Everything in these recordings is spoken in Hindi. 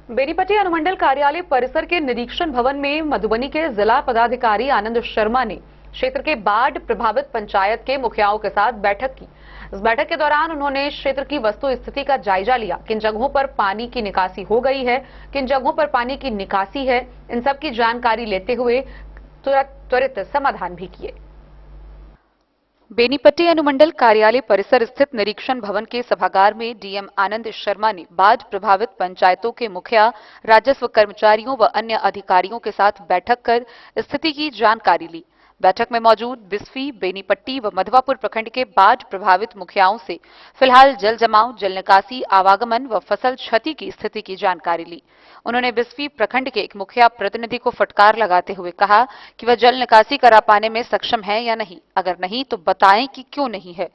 बेनीपट्टी अनुमंडल कार्यालय परिसर के निरीक्षण भवन में मधुबनी के जिला पदाधिकारी आनंद शर्मा ने क्षेत्र के बाढ़ प्रभावित पंचायत के मुखियाओं के साथ बैठक की। इस बैठक के दौरान उन्होंने क्षेत्र की वस्तु स्थिति का जायजा लिया। किन जगहों पर पानी की निकासी हो गई है, किन जगहों पर पानी की निकासी है, इन सब की जानकारी लेते हुए त्वरित समाधान भी किए। बेनीपट्टी अनुमंडल कार्यालय परिसर स्थित निरीक्षण भवन के सभागार में डीएम आनंद शर्मा ने बाढ़ प्रभावित पंचायतों के मुखिया, राजस्व कर्मचारियों व अन्य अधिकारियों के साथ बैठक कर स्थिति की जानकारी ली। बैठक में मौजूद बिस्फी, बेनीपट्टी व मधवापुर प्रखंड के बाढ़ प्रभावित मुखियाओं से फिलहाल जल जमाव, जल निकासी, आवागमन व फसल क्षति की स्थिति की जानकारी ली। उन्होंने बिस्फी प्रखंड के एक मुखिया प्रतिनिधि को फटकार लगाते हुए कहा कि वह जल निकासी करा पाने में सक्षम है या नहीं, अगर नहीं तो बताएं कि क्यों नहीं है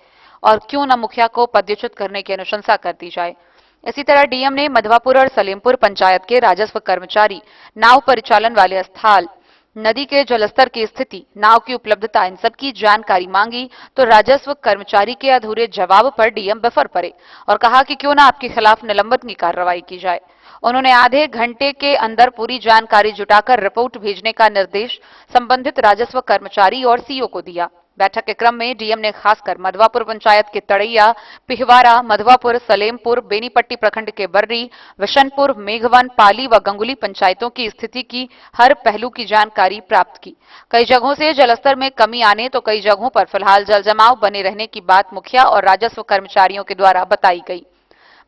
और क्यों न मुखिया को पदच्युत करने की अनुशंसा कर दी जाए। इसी तरह डीएम ने मधवापुर और सलेमपुर पंचायत के राजस्व कर्मचारी, नाव परिचालन वाले स्थल, नदी के जलस्तर की स्थिति, नाव की उपलब्धता, इन सब की जानकारी मांगी तो राजस्व कर्मचारी के अधूरे जवाब पर डीएम बेफर पड़े और कहा कि क्यों न आपके खिलाफ निलंबन की कार्रवाई की जाए। उन्होंने आधे घंटे के अंदर पूरी जानकारी जुटाकर रिपोर्ट भेजने का निर्देश संबंधित राजस्व कर्मचारी और सीओ को दिया। बैठक के क्रम में डीएम ने खासकर मधवापुर पंचायत के तड़ैया, पिहवारा, मधवापुर, सलेमपुर, बेनीपट्टी प्रखंड के बर्री, विशनपुर, मेघवन, पाली व गंगुली पंचायतों की स्थिति की हर पहलू की जानकारी प्राप्त की। कई जगहों से जलस्तर में कमी आने तो कई जगहों पर फिलहाल जल जमाव बने रहने की बात मुखिया और राजस्व कर्मचारियों के द्वारा बताई गई।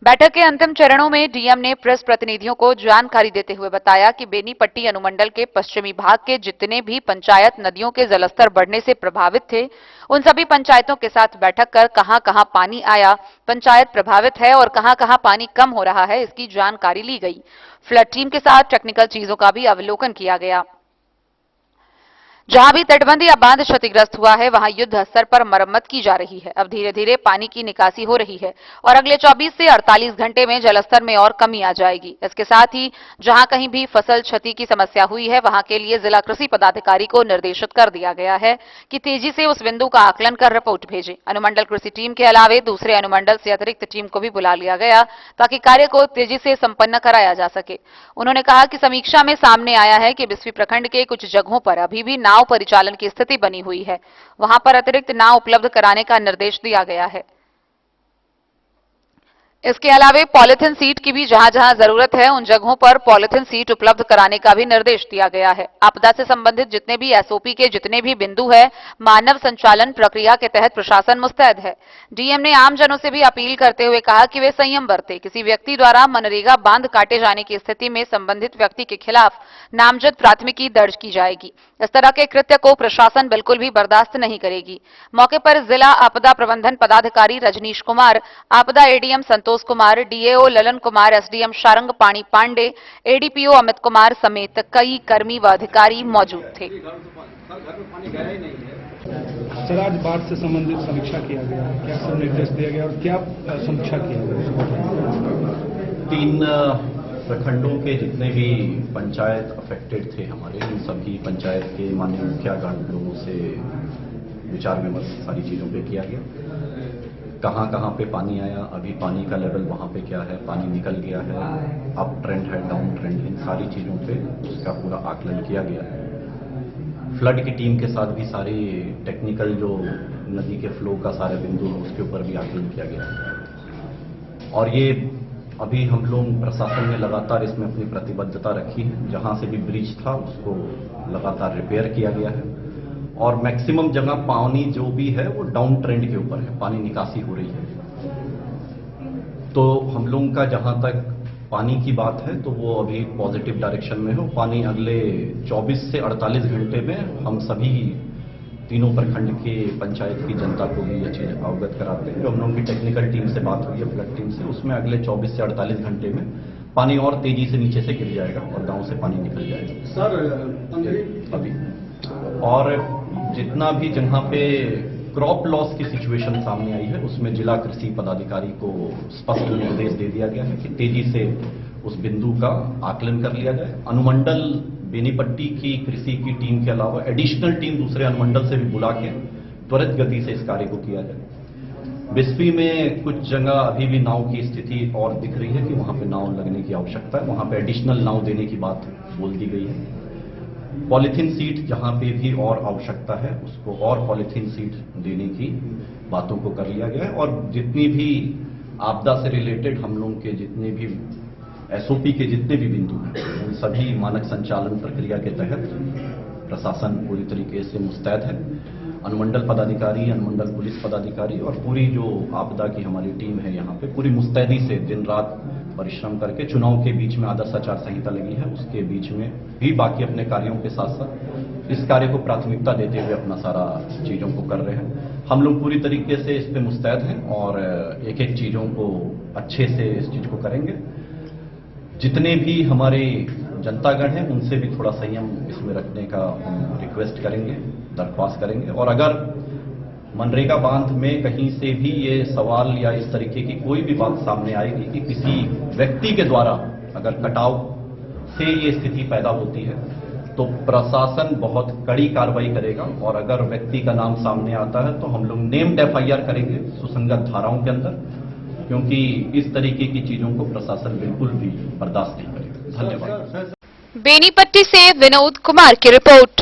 बैठक के अंतिम चरणों में डीएम ने प्रेस प्रतिनिधियों को जानकारी देते हुए बताया कि बेनीपट्टी अनुमंडल के पश्चिमी भाग के जितने भी पंचायत नदियों के जलस्तर बढ़ने से प्रभावित थे, उन सभी पंचायतों के साथ बैठक कर कहां-कहां पानी आया, पंचायत प्रभावित है और कहां-कहां पानी कम हो रहा है, इसकी जानकारी ली गई। फ्लड टीम के साथ टेक्निकल चीजों का भी अवलोकन किया गया। जहां भी तटबंध या बांध क्षतिग्रस्त हुआ है वहां युद्ध स्तर पर मरम्मत की जा रही है। अब धीरे धीरे पानी की निकासी हो रही है और अगले 24 से 48 घंटे में जलस्तर में और कमी आ जाएगी। इसके साथ ही जहां कहीं भी फसल क्षति की समस्या हुई है वहां के लिए जिला कृषि पदाधिकारी को निर्देशित कर दिया गया है कि तेजी से उस बिंदु का आकलन कर रिपोर्ट भेजें। अनुमंडल कृषि टीम के अलावे दूसरे अनुमंडल से अतिरिक्त टीम को भी बुला लिया गया ताकि कार्य को तेजी से संपन्न कराया जा सके। उन्होंने कहा कि समीक्षा में सामने आया है कि बिस्फी प्रखंड के कुछ जगहों पर अभी भी नाव परिचालन की स्थिति बनी हुई है, वहां पर अतिरिक्त नाव उपलब्ध कराने का निर्देश दिया गया है। इसके अलावे पॉलिथीन सीट की भी जहां जहां जरूरत है उन जगहों पर पॉलिथीन सीट उपलब्ध कराने का भी निर्देश दिया गया है। आपदा से संबंधित जितने भी एसओपी के जितने भी बिंदु है, मानव संचालन प्रक्रिया के तहत प्रशासन मुस्तैद है। डीएम ने आम जनों से भी अपील करते हुए कहा कि वे संयम बरतें। किसी व्यक्ति द्वारा मनरेगा बांध काटे जाने की स्थिति में संबंधित व्यक्ति के खिलाफ नामजद प्राथमिकी दर्ज की जाएगी। इस तरह के कृत्य को प्रशासन बिल्कुल भी बर्दाश्त नहीं करेगी। मौके पर जिला आपदा प्रबंधन पदाधिकारी रजनीश कुमार, आपदा ADM Santosh Kumar, DAO Lalan Kumar, SDM Sharang पाणी पांडे, एडीपीओ अमित कुमार समेत कई कर्मी व अधिकारी मौजूद थे। सर, आज बाढ़ से संबंधित समीक्षा किया गया, क्या सब निर्देश दिया गया और क्या समीक्षा किया गया? 3 प्रखंडों के जितने भी पंचायत अफेक्टेड थे हमारे, उन सभी पंचायत के माननीय मुखियागण लोगों से विचार विमर्श सारी चीज़ों पे किया गया। कहाँ पे पानी आया, अभी पानी का लेवल वहाँ पे क्या है, पानी निकल गया है, अप ट्रेंड है, डाउन ट्रेंड है, इन सारी चीज़ों पे उसका पूरा आकलन किया गया है। फ्लड की टीम के साथ भी सारी टेक्निकल जो नदी के फ्लो का सारे बिंदु है उसके ऊपर भी आकलन किया गया है। और ये अभी हम लोग प्रशासन ने लगातार इसमें अपनी प्रतिबद्धता रखी है। जहाँ से भी ब्रिज था उसको लगातार रिपेयर किया गया है और मैक्सिमम जगह पानी जो भी है वो डाउन ट्रेंड के ऊपर है, पानी निकासी हो रही है। तो हम लोगों का जहां तक पानी की बात है तो वो अभी पॉजिटिव डायरेक्शन में हो। पानी अगले 24 से 48 घंटे में हम सभी तीनों प्रखंड के पंचायत की जनता को भी ये चीज अवगत कराते हैं। जो हम लोगों की टेक्निकल टीम से बात हुई है, फ्लड टीम से, उसमें अगले 24 से 48 घंटे में पानी और तेजी से नीचे से गिर जाएगा और गाँव से पानी निकल जाएगा सर अभी। और जितना भी जहां पे क्रॉप लॉस की सिचुएशन सामने आई है उसमें जिला कृषि पदाधिकारी को स्पष्ट निर्देश दे दिया गया है कि तेजी से उस बिंदु का आकलन कर लिया जाए। अनुमंडल बेनीपट्टी की कृषि की टीम के अलावा एडिशनल टीम दूसरे अनुमंडल से भी बुला के त्वरित गति से इस कार्य को किया जाए। बिस्फी में कुछ जगह अभी भी नाव की स्थिति और दिख रही है कि वहां पे नाव लगने की आवश्यकता है, वहां पे एडिशनल नाव देने की बात बोल दी गई है। पॉलीथीन सीट जहां पे भी और आवश्यकता है उसको और पॉलीथीन सीट देने की बातों को कर लिया गया है। और जितनी भी आपदा से रिलेटेड हम लोग के जितने भी एसओपी के जितने भी बिंदु हैं उन सभी मानक संचालन प्रक्रिया के तहत प्रशासन पूरी तरीके से मुस्तैद है। अनुमंडल पदाधिकारी, अनुमंडल पुलिस पदाधिकारी और पूरी जो आपदा की हमारी टीम है यहाँ पे पूरी मुस्तैदी से दिन रात परिश्रम करके चुनाव के बीच में आदर्श आचार संहिता लगी है उसके बीच में भी बाकी अपने कार्यों के साथ साथ इस कार्य को प्राथमिकता देते हुए अपना सारा चीजों को कर रहे हैं। हम लोग पूरी तरीके से इस पे मुस्तैद हैं और एक एक चीजों को अच्छे से इस चीज को करेंगे। जितने भी हमारे जनतागण हैं उनसे भी थोड़ा संयम इसमें रखने का हम रिक्वेस्ट करेंगे, दरख्वास्त करेंगे। और अगर मनरेगा बांध में कहीं से भी ये सवाल या इस तरीके की कोई भी बात सामने आएगी कि किसी व्यक्ति के द्वारा अगर कटाव से ये स्थिति पैदा होती है तो प्रशासन बहुत कड़ी कार्रवाई करेगा। और अगर व्यक्ति का नाम सामने आता है तो हम लोग नेम्ड एफआईआर करेंगे सुसंगत धाराओं के अंदर, क्योंकि इस तरीके की चीजों को प्रशासन बिल्कुल भी बर्दाश्त नहीं करेगा। धन्यवाद। बेनीपट्टी से विनोद कुमार की रिपोर्ट।